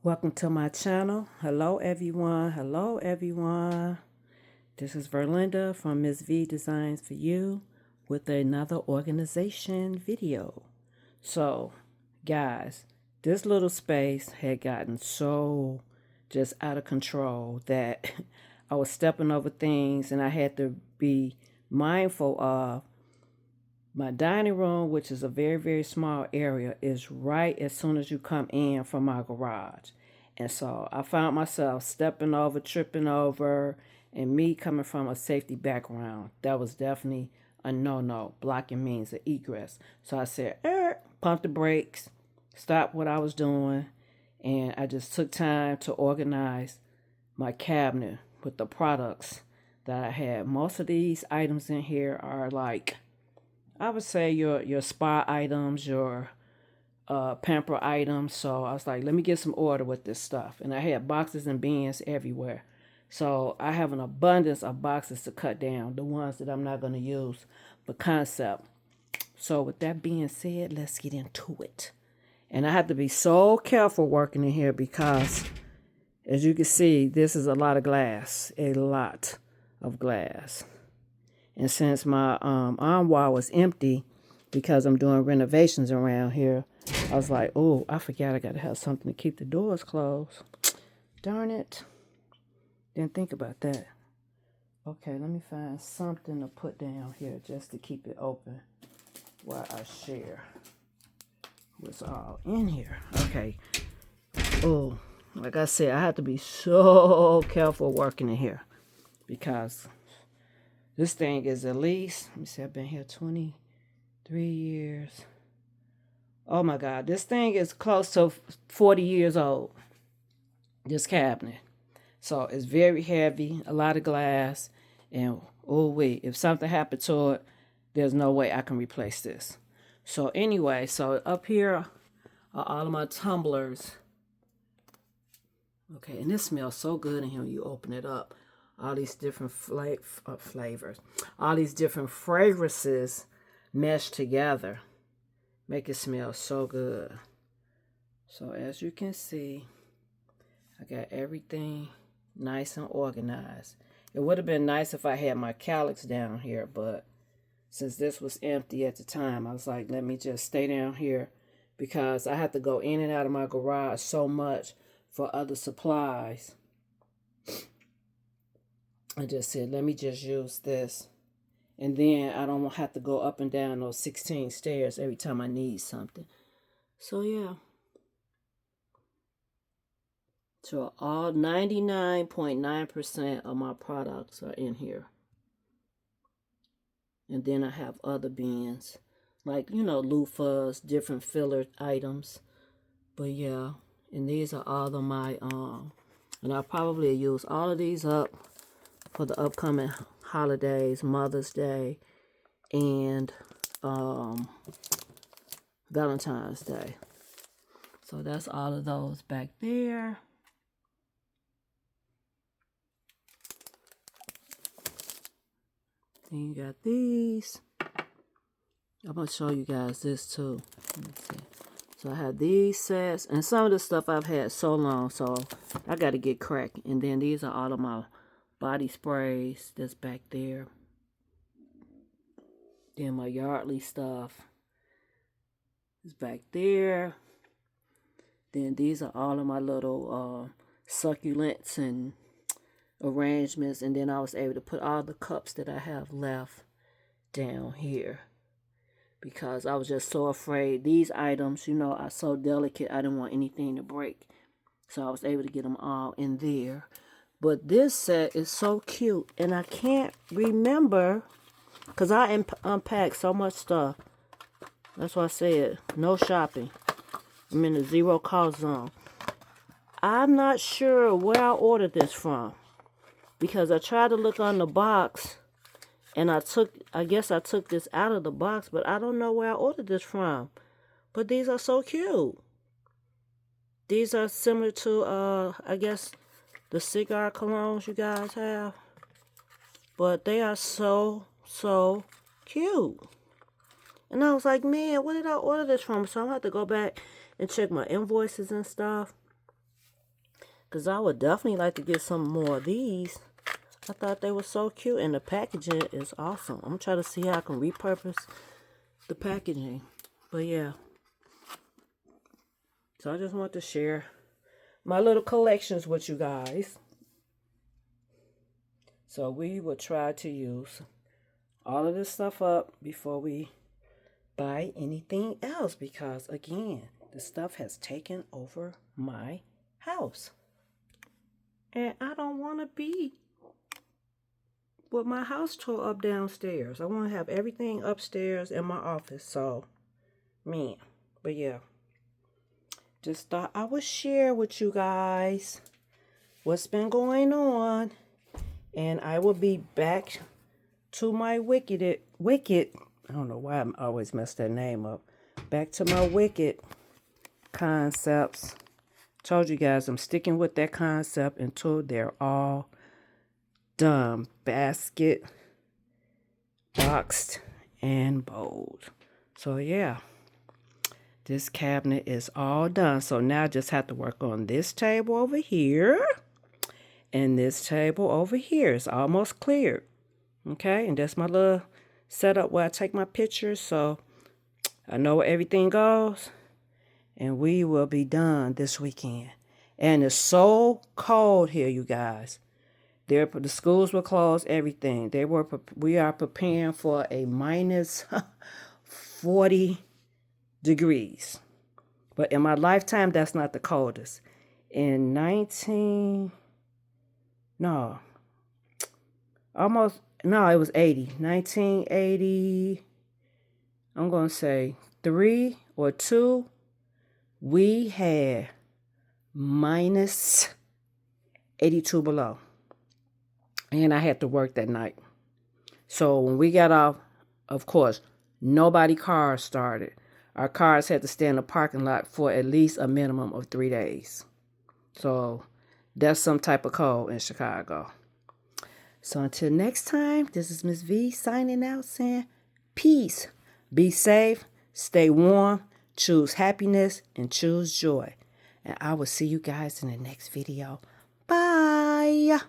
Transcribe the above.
Welcome to my channel. Hello everyone. Hello everyone. This is Verlinda from Ms. V Designs for You with another organization video. So, guys, this little space had gotten so just out of control that I was stepping over things and I had to be mindful of my dining room, which is a very, very small area, is right as soon as you come in from my garage. And so I found myself stepping over, tripping over, and me coming from a safety background. That was definitely a no-no, blocking means of egress. So I said, pump the brakes, stop what I was doing, and I just took time to organize my cabinet with the products that I had. Most of these items in here are like, I would say your spa items, your pamper items. So I was like, let me get some order with this stuff. And I had boxes and bins everywhere. So I have an abundance of boxes to cut down, the ones that I'm not going to use for concept. So with that being said, let's get into it. And I have to be so careful working in here because, as you can see, this is a lot of glass. A lot of glass. And since my armoire was empty because I'm doing renovations around here, I was like, oh, I forgot I got to have something to keep the doors closed. Darn it. Didn't think about that. Okay, let me find something to put down here just to keep it open while I share what's all in here. Okay. Oh, like I said, I have to be so careful working in here because this thing is at least, let me see, I've been here 23 years. Oh my God, this thing is close to 40 years old, this cabinet. So it's very heavy, a lot of glass, and oh wait, if something happened to it, there's no way I can replace this. So anyway, so up here are all of my tumblers. Okay, and this smells so good in here when you open it up. All these different flavors, all these different fragrances meshed together. Make it smell so good. So as you can see, I got everything nice and organized. It would have been nice if I had my calyx down here, but since this was empty at the time, I was like, let me just stay down here because I have to go in and out of my garage so much for other supplies. I just said, let me just use this. And then I don't have to go up and down those 16 stairs every time I need something. So, yeah. So, all 99.9% of my products are in here. And then I have other bins. Like, loofahs, different filler items. But, yeah. And these are all of my, and I'll probably use all of these up for the upcoming holidays, Mother's Day, and Valentine's Day. So that's all of those back there. Then you got these. I'm going to show you guys this too. Let me see. So I have these sets, and some of the stuff I've had so long, so I got to get cracking. And then these are all of my body sprays that's back there. Then my Yardley stuff is back there. Then these are all of my little succulents and arrangements. And then I was able to put all the cups that I have left down here because I was just so afraid. These items, are so delicate. I didn't want anything to break. So I was able to get them all in there. But this set is so cute. And I can't remember because I unpacked so much stuff. That's why I said no shopping. I'm in the zero cost zone. I'm not sure where I ordered this from because I tried to look on the box and I guess I took this out of the box, but I don't know where I ordered this from. But these are so cute. These are similar to, I guess, the cigar colognes you guys have. But they are so cute. And I was like, man, where did I order this from? So I'm going to have to go back and check my invoices and stuff. because I would definitely like to get some more of these. I thought they were so cute, and the packaging is awesome. I'm trying to see how I can repurpose the packaging. But yeah. So I just want to share my little collections with you guys. So we will try to use all of this stuff up before we buy anything else, because again, the stuff has taken over my house. And I don't want to be with my house tore up downstairs. I want to have everything upstairs in my office. So, man. But yeah. Just thought I would share with you guys what's been going on. And I will be back to my wicked. I don't know why I always mess that name up. Back to my wicked concepts. Told you guys I'm sticking with that concept until they're all done. Basket, boxed, and bowled. So yeah, this cabinet is all done. So now I just have to work on this table over here and this table over here. It's almost cleared. Okay, and that's my little setup where I take my pictures, so I know where everything goes. And we will be done this weekend. And it's so cold here, you guys. The schools were closed, everything. We are preparing for a minus 40 degrees. But in my lifetime, that's not the coldest. In it was 80. 1980, I'm going to say 3 or 2, we had minus 82 below. And I had to work that night. So when we got off, of course, nobody cars started. Our cars had to stay in the parking lot for at least a minimum of 3 days. So that's some type of cold in Chicago. So until next time, this is Miss V signing out saying peace. Be safe, stay warm, choose happiness, and choose joy. And I will see you guys in the next video. Bye.